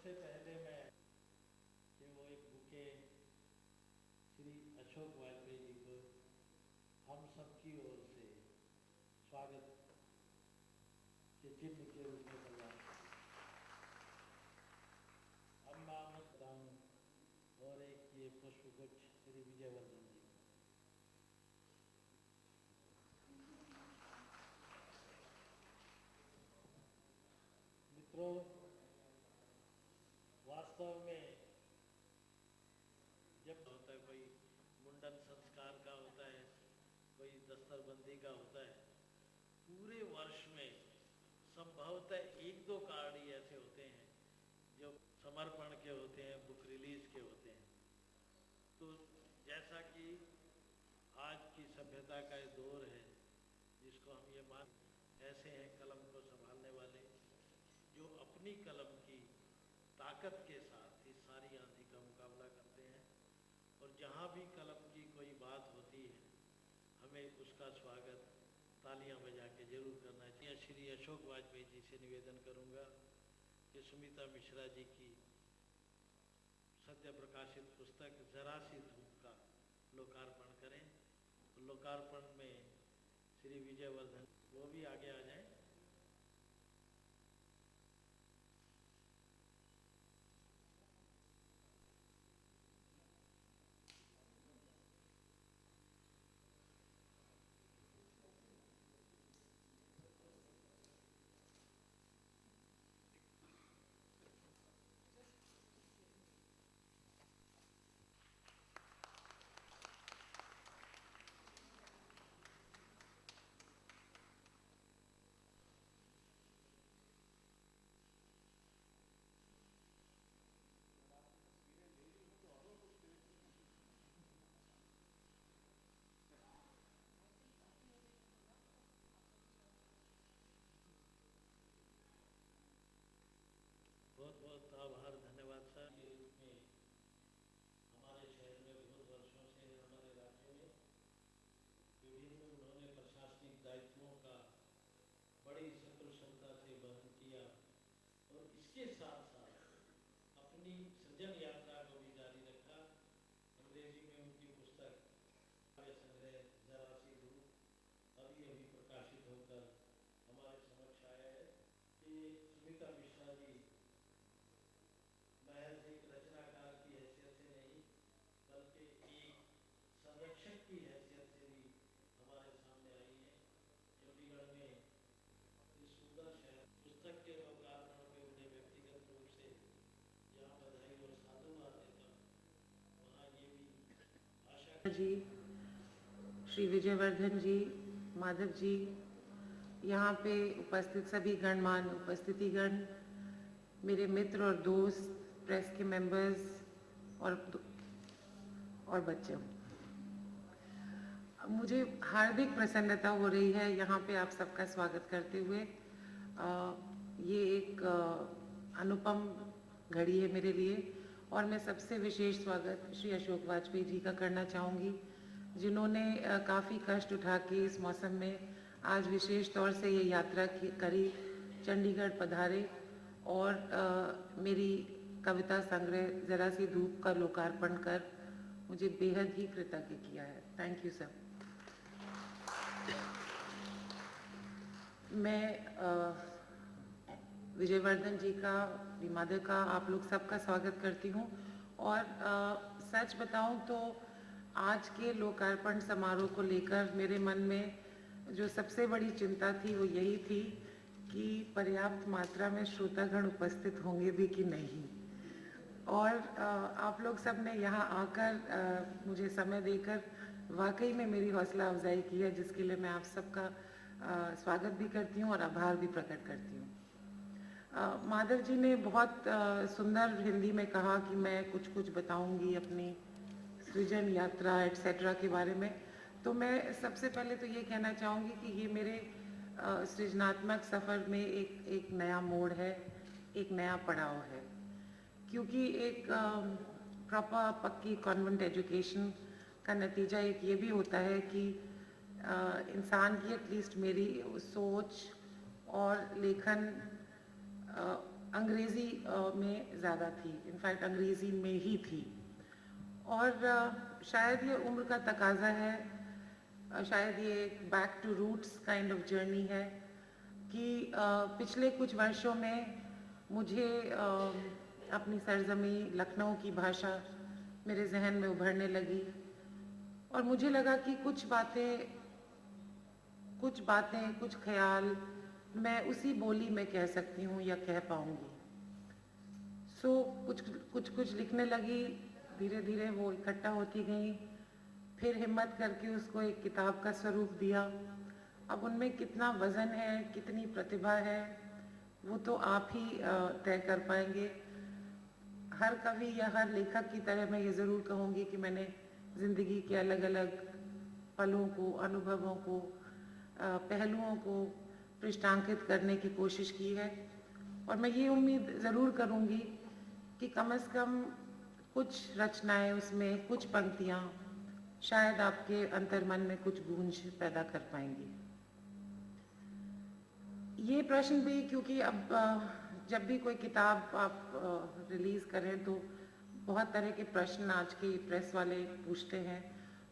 सबसे पहले मैं कि वो एक बुके श्री अशोक वाजपेयी जी को हम सबकी ओर से स्वागत के चिन्ह के रूप में प्रदान अम्मामत राम और एक ये पुष्पगुच्छ श्री विजयवर्धन जी। मित्रों, वास्तव में जब होता है, कोई मुंडन संस्कार का होता है, कोई दस्तरबंदी का होता है, पूरे वर्ष में संभवतः एक दो कार्ड ही ऐसे होते हैं जो समर्पण के होते हैं, बुक रिलीज के होते हैं। तो जैसा कि आज की सभ्यता का ये दौर है जिसको हम ये मान ऐसे हैं कलम को संभालने वाले जो अपनी कलम की ताकत के साथ इस सारी आंधी का मुकाबला करते हैं, और जहाँ भी कलम की कोई बात होती है हमें उसका स्वागत तालियां बजा के जरूर करना चाहिए। श्री अशोक वाजपेयी जी से निवेदन करूंगा कि सुमिता मिश्रा जी की सद्य प्रकाशित पुस्तक जरा सी धूप का लोकार्पण करें। तो लोकार्पण में श्री विजयवर्धन वो भी आगे आ जाएं। बहुत बहुत आभार, धन्यवाद सर। के रूप में हमारे शहर में बहुत वर्षों से, हमारे राज्य में विभिन्न उन्होंने प्रशासनिक दायित्वों का बड़ी सकुशलता से वहन किया और इसके साथ साथ अपनी सृजन यात्रा को भी जारी रखा। अंग्रेजी में उनकी पुस्तक संग्रह जरा सी धूप अभी अभी प्रकाशित होकर हमारे समक्ष आया है कि सुमिता मिश्रा जी महज एक रचनाकार की हैसियत से नहीं बल्कि एक संरक्षक की हैसियत से भी हमारे सामने आई है। चंडीगढ़ में इस सुंदर शहर पुस्तक के लोकार्पण में उन्हें व्यक्तिगत रूप से जहाँ बधाई और साधुवाद देता हूँ, वहाँ ये भी आशा जी, श्री विजयवर्धन जी, माधव जी, यहाँ पे उपस्थित सभी गणमान्य उपस्थितिगण, मेरे मित्र और दोस्त, प्रेस के मेंबर्स और बच्चों, मुझे हार्दिक प्रसन्नता हो रही है यहाँ पे आप सबका स्वागत करते हुए। ये एक अनुपम घड़ी है मेरे लिए और मैं सबसे विशेष स्वागत श्री अशोक वाजपेयी जी का करना चाहूँगी, जिन्होंने काफ़ी कष्ट उठा के इस मौसम में आज विशेष तौर से ये यात्रा करी, चंडीगढ़ पधारे और मेरी कविता संग्रह जरा सी धूप का लोकार्पण कर मुझे बेहद ही कृतज्ञ किया है। Thank you sir. मैं विजयवर्धन जी का, माधव का, आप लोग सबका स्वागत करती हूँ और सच बताऊँ तो आज के लोकार्पण समारोह को लेकर मेरे मन में जो सबसे बड़ी चिंता थी वो यही थी कि पर्याप्त मात्रा में श्रोतागण उपस्थित होंगे भी कि नहीं। और आप लोग सब ने यहाँ आकर मुझे समय देकर वाकई में मेरी हौसला अफजाई की है, जिसके लिए मैं आप सबका स्वागत भी करती हूँ और आभार भी प्रकट करती हूँ। माधव जी ने बहुत सुंदर हिंदी में कहा कि मैं कुछ कुछ बताऊंगी अपनी सृजन यात्रा एटसेट्रा के बारे में। तो मैं सबसे पहले तो ये कहना चाहूँगी कि ये मेरे सृजनात्मक सफ़र में एक नया मोड़ है, एक नया पड़ाव है, क्योंकि एक प्रॉपर पक्की कॉन्वेंट एजुकेशन का नतीजा एक ये भी होता है कि इंसान की एटलीस्ट मेरी सोच और लेखन अंग्रेज़ी में ज़्यादा थी, इनफैक्ट अंग्रेज़ी में ही थी। और शायद ये उम्र का तकाज़ा है, शायद ये एक back to roots kind of journey है कि पिछले कुछ वर्षों में मुझे अपनी सरजमी लखनऊ की भाषा मेरे जहन में उभरने लगी और मुझे लगा कि कुछ बातें, कुछ ख्याल मैं उसी बोली में कह सकती हूँ या कह पाऊँगी। सो कुछ लिखने लगी, धीरे धीरे वो इकट्ठा होती गई, फिर हिम्मत करके उसको एक किताब का स्वरूप दिया। अब उनमें कितना वज़न है, कितनी प्रतिभा है, वो तो आप ही तय कर पाएंगे। हर कवि या हर लेखक की तरह मैं ये ज़रूर कहूँगी कि मैंने ज़िंदगी के अलग अलग पलों को, अनुभवों को, पहलुओं को पृष्ठांकित करने की कोशिश की है और मैं ये उम्मीद ज़रूर करूँगी कि कम से कम कुछ रचनाएं उसमें, कुछ पंक्तियाँ शायद आपके अंतर्मन में कुछ गूंज पैदा कर पाएंगी। ये प्रश्न भी, क्योंकि अब जब भी कोई किताब आप रिलीज़ करें तो बहुत तरह के प्रश्न आज के प्रेस वाले पूछते हैं,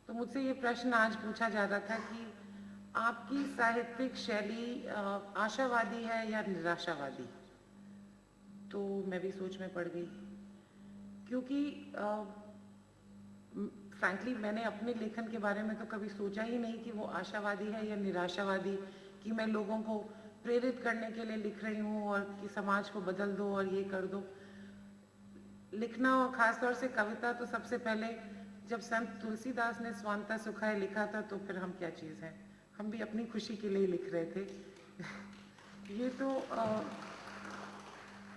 तो मुझसे ये प्रश्न आज पूछा जा रहा था कि आपकी साहित्यिक शैली आशावादी है या निराशावादी। तो मैं भी सोच में पड़ गई, क्योंकि फ्रैंकली मैंने अपने लेखन के बारे में तो कभी सोचा ही नहीं कि वो आशावादी है या निराशावादी, कि मैं लोगों को प्रेरित करने के लिए लिख रही हूँ और कि समाज को बदल दो और ये कर दो। लिखना और ख़ास तौर से कविता तो सबसे पहले जब संत तुलसीदास ने स्वांता सुखाय लिखा था तो फिर हम क्या चीज़ हैं, हम भी अपनी खुशी के लिए लिख रहे थे। ये तो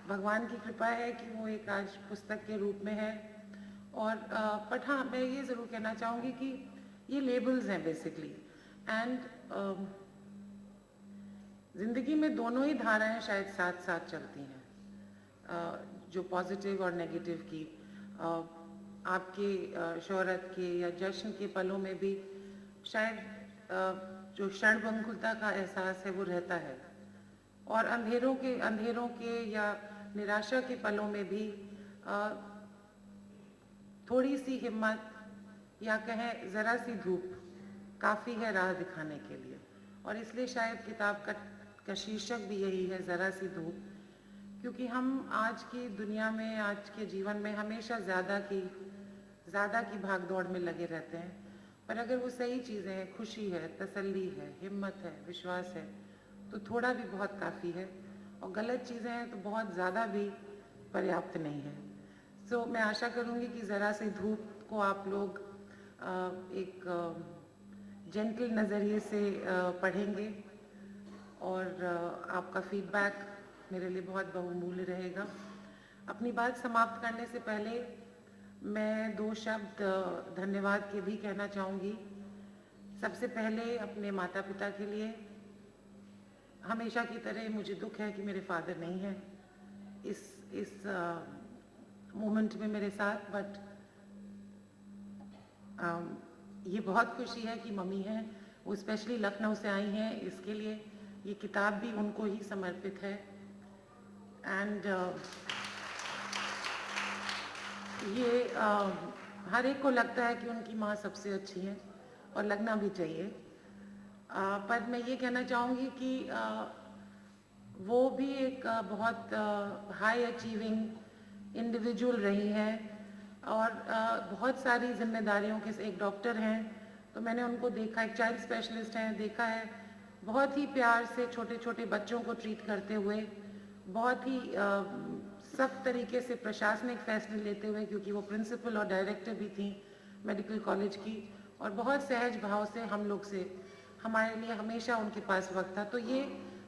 भगवान की कृपा है कि वो एक आज पुस्तक के रूप में है। और बट हाँ, मैं ये ज़रूर कहना चाहूँगी कि ये लेबल्स हैं बेसिकली, एंड ज़िंदगी में दोनों ही धाराएं शायद साथ साथ चलती हैं, जो पॉजिटिव और नेगेटिव की। आपके शोहरत के या जश्न के पलों में भी शायद जो क्षणभंगुरता का एहसास है वो रहता है, और अंधेरों के या निराशा के पलों में भी थोड़ी सी हिम्मत या कहें ज़रा सी धूप काफ़ी है राह दिखाने के लिए। और इसलिए शायद किताब का शीर्षक भी यही है, ज़रा सी धूप, क्योंकि हम आज की दुनिया में, आज के जीवन में हमेशा ज़्यादा की भागदौड़ में लगे रहते हैं, पर अगर वो सही चीज़ें हैं, खुशी है, तसल्ली है, हिम्मत है, विश्वास है, तो थोड़ा भी बहुत काफ़ी है, और गलत चीज़ें हैं तो बहुत ज़्यादा भी पर्याप्त नहीं है। सो मैं आशा करूँगी कि ज़रा सी धूप को आप लोग एक जेंटल नज़रिए से पढ़ेंगे, और आपका फीडबैक मेरे लिए बहुत बहुमूल्य रहेगा। अपनी बात समाप्त करने से पहले मैं 2 शब्द धन्यवाद के भी कहना चाहूँगी। सबसे पहले अपने माता पिता के लिए। हमेशा की तरह मुझे दुख है कि मेरे फादर नहीं हैं इस मोमेंट में मेरे साथ, बट ये बहुत खुशी है कि मम्मी हैं, वो स्पेशली लखनऊ से आई हैं, इसके लिए ये किताब भी उनको ही समर्पित है। एंड ये हर एक को लगता है कि उनकी माँ सबसे अच्छी है और लगना भी चाहिए, पर मैं ये कहना चाहूँगी कि वो भी एक बहुत हाई अचीविंग इंडिविजुअल रही हैं, और बहुत सारी जिम्मेदारियों के, एक डॉक्टर हैं तो मैंने उनको देखा, एक चाइल्ड स्पेशलिस्ट हैं, देखा है बहुत ही प्यार से छोटे छोटे बच्चों को ट्रीट करते हुए, बहुत ही सख्त तरीके से प्रशासनिक फैसले लेते हुए, क्योंकि वो प्रिंसिपल और डायरेक्टर भी थी मेडिकल कॉलेज की, और बहुत सहज भाव से हम लोग से, हमारे लिए हमेशा उनके पास वक्त था। तो ये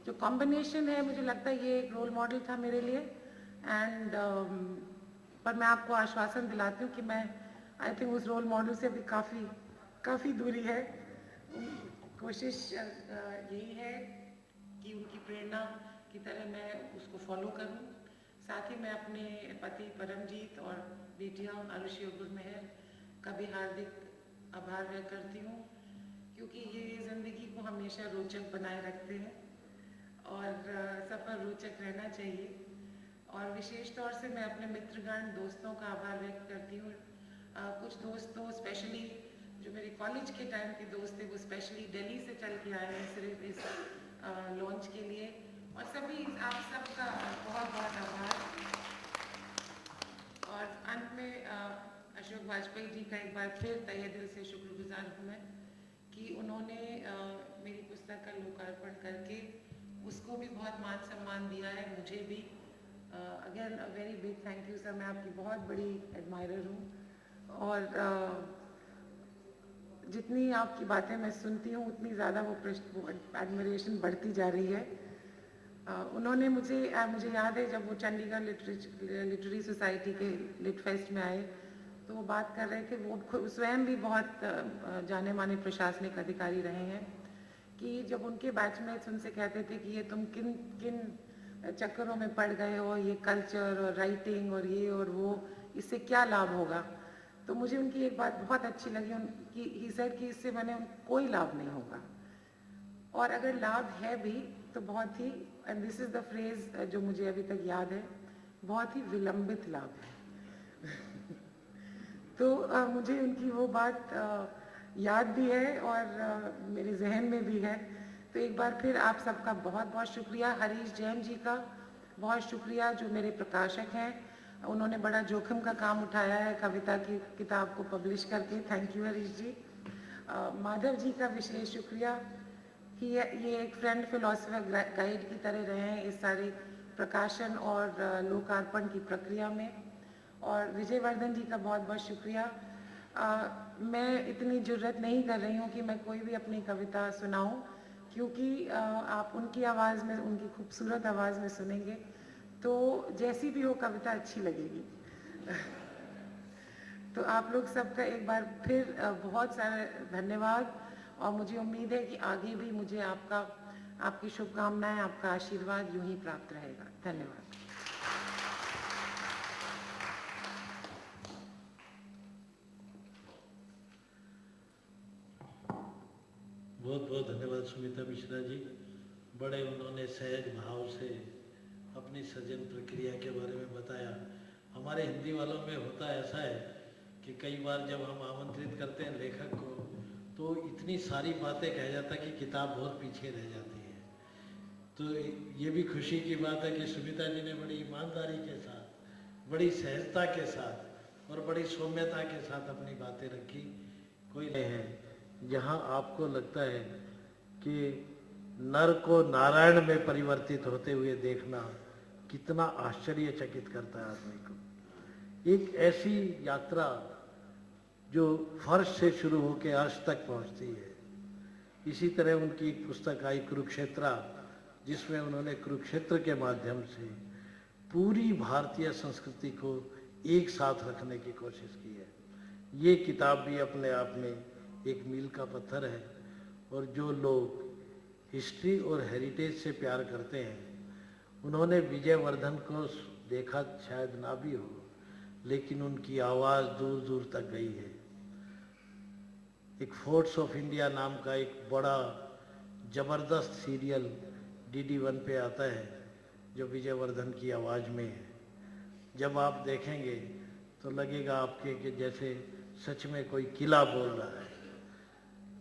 जो कॉम्बिनेशन है, मुझे लगता है ये एक रोल मॉडल था मेरे लिए। एंड पर मैं आपको आश्वासन दिलाती हूँ कि मैं आई थिंक उस रोल मॉडल से अभी काफ़ी दूरी है। कोशिश यही है कि उनकी प्रेरणा की तरह मैं उसको फॉलो करूं। साथ ही मैं अपने पति परमजीत और बेटियां आरुषि और गुरमेहर का भी हार्दिक आभार व्यक्त करती हूँ, क्योंकि ये ज़िंदगी को हमेशा रोचक बनाए रखते हैं और सफ़र रोचक रहना चाहिए। और विशेष तौर से मैं अपने मित्रगण दोस्तों का आभार व्यक्त करती हूँ। कुछ दोस्त तो स्पेशली जो मेरे कॉलेज के टाइम के दोस्त थे वो स्पेशली दिल्ली से चल के आए हैं सिर्फ इस लॉन्च के लिए, और सभी आप सबका बहुत बहुत आभार। और अंत में अशोक वाजपेयी जी का एक बार फिर तहे दिल से शुक्रगुजार हूँ मैं कि उन्होंने मेरी पुस्तक का लोकार्पण करके उसको भी बहुत मान सम्मान दिया है, मुझे भी। Again a very big thank you sir, मैं आपकी बहुत बड़ी एडमायरर हूँ, और जितनी आपकी बातें मैं सुनती हूँ उतनी ज़्यादा वो एडमिरेशन बढ़ती जा रही है। उन्होंने मुझे याद है जब वो चंडीगढ़ लिटरेरी सोसाइटी के लिट फेस्ट में आए तो वो बात कर रहे थे, वो स्वयं भी बहुत जाने माने प्रशासनिक अधिकारी रहे हैं, कि जब उनके बैचमेट्स उनसे कहते थे कि ये तुम किन किन चक्करों में पड़ गए हो, ये कल्चर और राइटिंग और ये और वो, इससे क्या लाभ होगा। तो मुझे उनकी एक बात बहुत अच्छी लगी, उनकी ही सेड कि इससे मैंने कोई लाभ नहीं होगा, और अगर लाभ है भी तो बहुत ही, and this is the phrase जो मुझे अभी तक याद है, बहुत ही विलंबित लाभ है। तो मुझे उनकी वो बात याद भी है और मेरे जहन में भी है। तो एक बार फिर आप सबका बहुत बहुत शुक्रिया। हरीश जैन जी का बहुत शुक्रिया जो मेरे प्रकाशक हैं, उन्होंने बड़ा जोखिम का काम उठाया है कविता की किताब को पब्लिश करके, थैंक यू हरीश जी। माधव जी का विशेष शुक्रिया कि ये एक फ्रेंड फिलोसफर गाइड की तरह रहे हैं इस सारे प्रकाशन और लोकार्पण की प्रक्रिया में। और विजयवर्धन जी का बहुत बहुत शुक्रिया। मैं इतनी जुर्रत नहीं कर रही हूँ कि मैं कोई भी अपनी कविता सुनाऊँ, क्योंकि आप उनकी आवाज़ में, उनकी खूबसूरत आवाज़ में सुनेंगे तो जैसी भी हो कविता अच्छी लगेगी। तो आप लोग सबका एक बार फिर बहुत सारा धन्यवाद, और मुझे उम्मीद है कि आगे भी मुझे आपकी शुभकामनाएं, आपका आशीर्वाद यूं ही प्राप्त रहेगा। धन्यवाद। बहुत बहुत धन्यवाद सुमिता मिश्रा जी। बड़े उन्होंने सहज भाव से अपनी सृजन प्रक्रिया के बारे में बताया। हमारे हिंदी वालों में होता ऐसा है कि कई बार जब हम आमंत्रित करते हैं लेखक को तो इतनी सारी बातें कह जाता है कि किताब बहुत पीछे रह जाती है। तो ये भी खुशी की बात है कि सुमिता जी ने बड़ी ईमानदारी के साथ, बड़ी सहजता के साथ और बड़ी सौम्यता के साथ अपनी बातें रखी। कोई है जहाँ आपको लगता है कि नर को नारायण में परिवर्तित होते हुए देखना कितना आश्चर्यचकित करता है आदमी को। एक ऐसी यात्रा जो फर्श से शुरू होकर अर्श तक पहुंचती है। इसी तरह उनकी एक पुस्तक आई कुरुक्षेत्रा, जिसमें उन्होंने कुरुक्षेत्र के माध्यम से पूरी भारतीय संस्कृति को एक साथ रखने की कोशिश की है। ये किताब भी अपने आप में एक मील का पत्थर है, और जो लोग हिस्ट्री और हेरिटेज से प्यार करते हैं उन्होंने विजयवर्धन को देखा शायद ना भी हो, लेकिन उनकी आवाज़ दूर दूर तक गई है। एक फोर्ट्स ऑफ इंडिया नाम का एक बड़ा ज़बरदस्त सीरियल DD1 पे आता है जो विजयवर्धन की आवाज़ में है। जब आप देखेंगे तो लगेगा आपके कि जैसे सच में कोई किला बोल रहा है।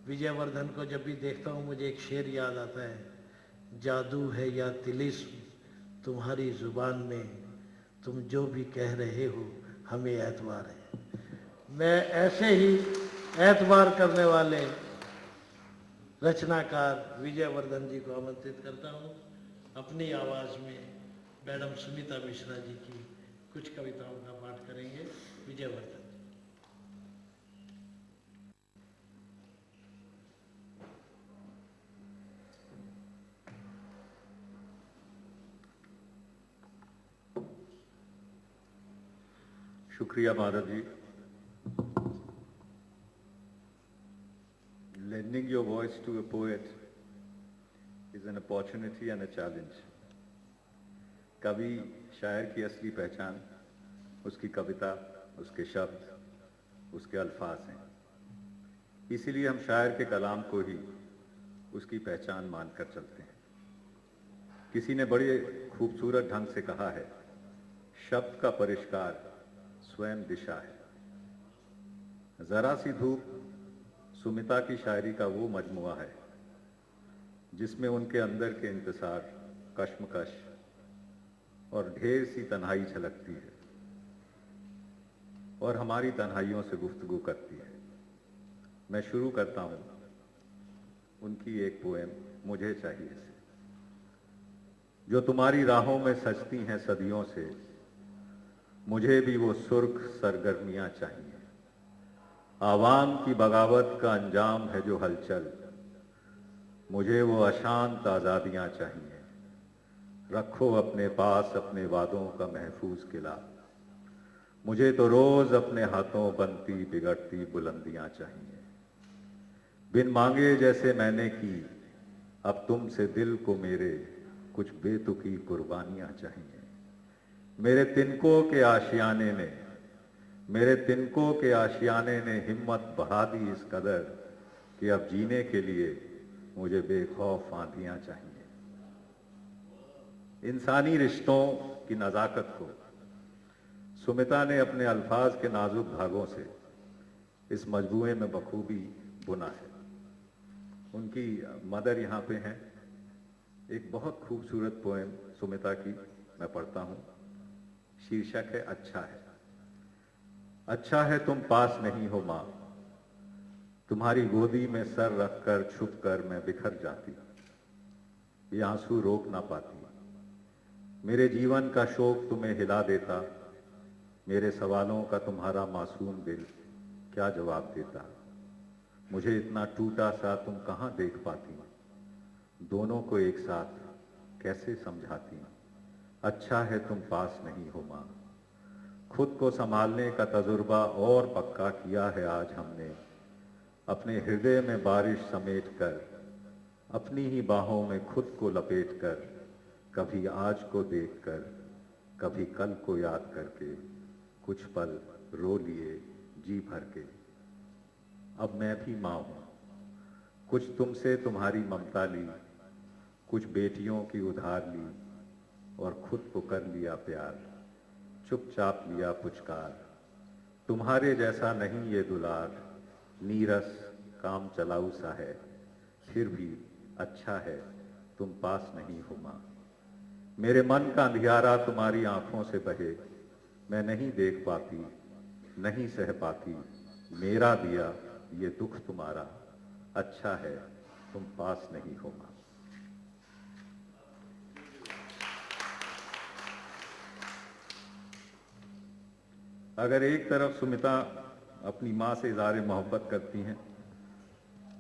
विजयवर्धन को जब भी देखता हूँ मुझे एक शेर याद आता है, जादू है या तिलिस्म तुम्हारी जुबान में, तुम जो भी कह रहे हो हमें एतबार है। मैं ऐसे ही एतबार करने वाले रचनाकार विजयवर्धन जी को आमंत्रित करता हूँ अपनी आवाज़ में मैडम सुमिता मिश्रा जी की कुछ कविताओं का पाठ करेंगे। विजयवर्धन। शुक्रिया Madhav ji. Lending your voice to a poet is an opportunity and a challenge. कवि शायर की असली पहचान उसकी कविता, उसके शब्द, उसके अल्फाज हैं। इसीलिए हम शायर के कलाम को ही उसकी पहचान मानकर चलते हैं। किसी ने बड़े खूबसूरत ढंग से कहा है शब्द का परिष्कार स्वयं दिशा है। जरा सी धूप सुमिता की शायरी का वो मजमुआ है जिसमें उनके अंदर के इंतसार, कश्मकश और ढेर सी तन्हाई झलकती है और हमारी तन्हाइयों से गुफ्तगू करती है। मैं शुरू करता हूं उनकी एक पोएम मुझे चाहिए से। जो तुम्हारी राहों में सजती हैं सदियों से, मुझे भी वो सुर्ख सरगर्मियां चाहिए। आवाम की बगावत का अंजाम है जो हलचल, मुझे वो अशांत आजादियां चाहिए। रखो अपने पास अपने वादों का महफूज किला, मुझे तो रोज अपने हाथों बनती बिगड़ती बुलंदियां चाहिए। बिन मांगे जैसे मैंने की अब तुमसे दिल को मेरे कुछ बेतुकी कुर्बानियां चाहिए। मेरे तिनकों के आशियाने ने हिम्मत बढ़ा दी इस कदर कि अब जीने के लिए मुझे बेखौफ आंधियां चाहिए। इंसानी रिश्तों की नजाकत को सुमिता ने अपने अल्फाज के नाजुक धागों से इस मजबूए में बखूबी बुना है। उनकी मदर यहाँ पे हैं। एक बहुत खूबसूरत पोएम सुमिता की मैं पढ़ता हूँ। शीर्षक है अच्छा है। अच्छा है तुम पास नहीं हो माँ, तुम्हारी गोदी में सर रखकर छुप कर मैं बिखर जाती। ये आंसू रोक ना पाती। मेरे जीवन का शोक तुम्हें हिला देता, मेरे सवालों का तुम्हारा मासूम दिल क्या जवाब देता। मुझे इतना टूटा सा तुम कहाँ देख पाती, दोनों को एक साथ कैसे समझाती। अच्छा है तुम पास नहीं हो माँ। खुद को संभालने का तजुर्बा और पक्का किया है आज हमने। अपने हृदय में बारिश समेट कर, अपनी ही बाहों में खुद को लपेट कर, कभी आज को देख कर, कभी कल को याद करके, कुछ पल रो लिए जी भर के। अब मैं भी माँ हूं, कुछ तुमसे तुम्हारी ममता ली, कुछ बेटियों की उधार ली और खुद को कर लिया प्यार, चुपचाप लिया पुचकार। तुम्हारे जैसा नहीं ये दुलार, नीरस काम चलाऊ सा है, फिर भी अच्छा है तुम पास नहीं हो माँ। मेरे मन का अंधियारा तुम्हारी आंखों से बहे, मैं नहीं देख पाती, नहीं सह पाती, मेरा दिया ये दुख तुम्हारा। अच्छा है तुम पास नहीं हो माँ। अगर एक तरफ सुमिता अपनी माँ से इज़हार मोहब्बत करती हैं,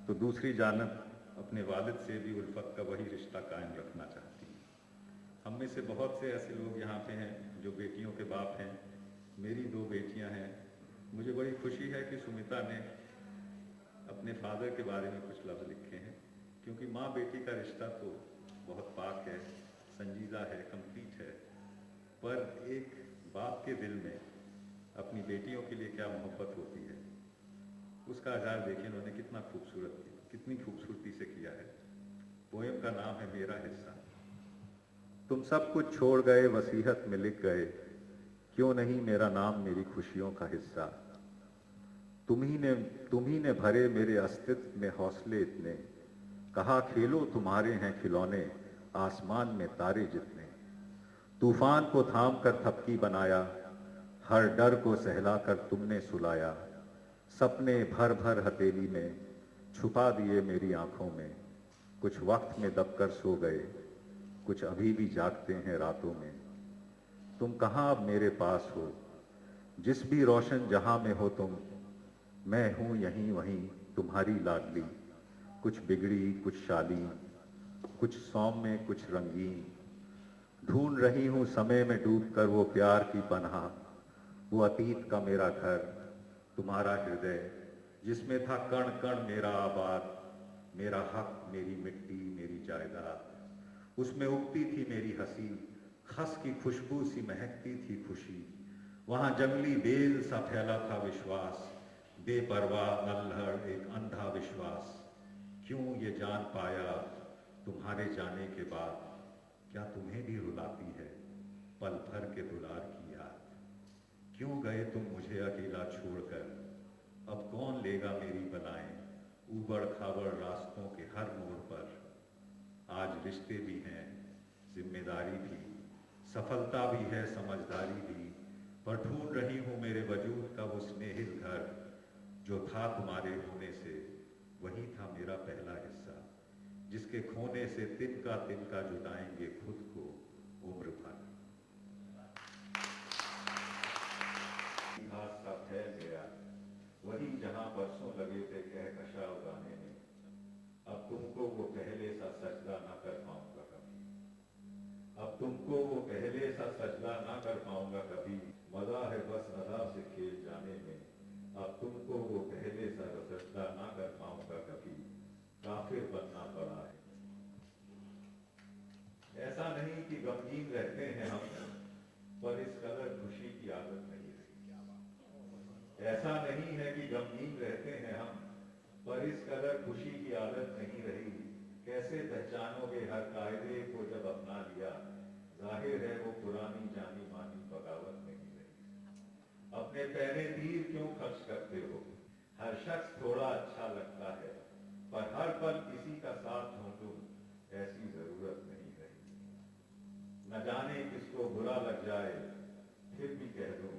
तो दूसरी जानब अपने वालिद से भी उल्फत का वही रिश्ता कायम रखना चाहती हैं। हम में से बहुत से ऐसे लोग यहाँ पे हैं जो बेटियों के बाप हैं। मेरी 2 बेटियाँ हैं। मुझे बड़ी खुशी है कि सुमिता ने अपने फादर के बारे में कुछ लफ्ज़ लिखे हैं, क्योंकि माँ बेटी का रिश्ता तो बहुत पाक है, संजीदा है, कंप्लीट है। पर एक बाप के दिल में अपनी बेटियों के लिए क्या मोहब्बत होती है, उसका इज़हार देखिए उन्होंने कितनी खूबसूरती से किया है। पोएम का नाम है मेरा हिस्सा। तुम सब कुछ छोड़ गए, वसीयत में लिख गए, क्यों नहीं मेरा नाम मेरी खुशियों का हिस्सा। तुम ही ने भरे मेरे अस्तित्व में हौसले इतने, कहा खेलो तुम्हारे हैं खिलौने, आसमान में तारे जितने। तूफान को थाम कर थपकी बनाया, हर डर को सहला कर तुमने सुलाया। सपने भर भर हथेली में छुपा दिए मेरी आंखों में, कुछ वक्त में दबकर सो गए, कुछ अभी भी जागते हैं रातों में। तुम कहाँ अब मेरे पास हो, जिस भी रोशन जहां में हो तुम, मैं हूं यहीं वहीं तुम्हारी लाडली। कुछ बिगड़ी कुछ शालीन, कुछ सौम्य कुछ रंगीन। ढूंढ रही हूं समय में डूबकर वो प्यार की पनाह, वो अतीत का मेरा घर, तुम्हारा हृदय, जिसमें था कण कण मेरा आबाद, मेरा हक, मेरी मिट्टी, मेरी जायदाद। उसमें उगती थी मेरी हंसी, खस की खुशबू सी महकती थी खुशी। वहां जंगली बेल सा फैला था विश्वास, बेपरवाह अल्हड़ एक अंधा विश्वास। क्यों ये जान पाया तुम्हारे जाने के बाद, क्या तुम्हें भी रुलाती है पल भर के दुलार की याद। क्यों गए तुम मुझे अकेला छोड़कर, अब कौन लेगा मेरी बलाएं ऊबड़ खाबड़ रास्तों के हर मोड़ पर। आज रिश्ते भी हैं, जिम्मेदारी भी, सफलता भी है, समझदारी भी, पर ढूंढ रही हूँ मेरे वजूद का वो स्नेहिल घर जो था तुम्हारे होने से वही था मेरा पहला हिस्सा, जिसके खोने से तिनका जुटाएंगे खुद को उम्र भर। घास सा फैल गया वही जहां बरसों लगे थे कहकशा उगाने में, अब तुमको वो पहले सा सजदा ना कर पाऊंगा कभी, अब तुमको वो पहले सा सजदा ना कर पाऊंगा कभी। मजा है बस अदा से खेल जाने में, अब तुमको वो पहले सा सजदा ना कर पाऊंगा कभी, काफिर बनना पड़ा है। ऐसा नहीं कि गमगीन रहते हैं हम, पर इस कदर खुशी की आदत नहीं रही। ऐसा नहीं है कि गमगीन रहते हैं हम, पर इस कदर खुशी की आदत नहीं रही। कैसे पहचानोगे हर कायदे को जब अपना लिया, जाहिर है वो पुरानी जानी मानी बगावत नहीं रही। अपने पहले तीर क्यों खर्च करते हो, हर शख्स थोड़ा अच्छा लगता है, पर हर पल किसी का साथ ढूंढूं ऐसी जरूरत नहीं रही। न जाने किसको बुरा लग जाए फिर भी कह दूं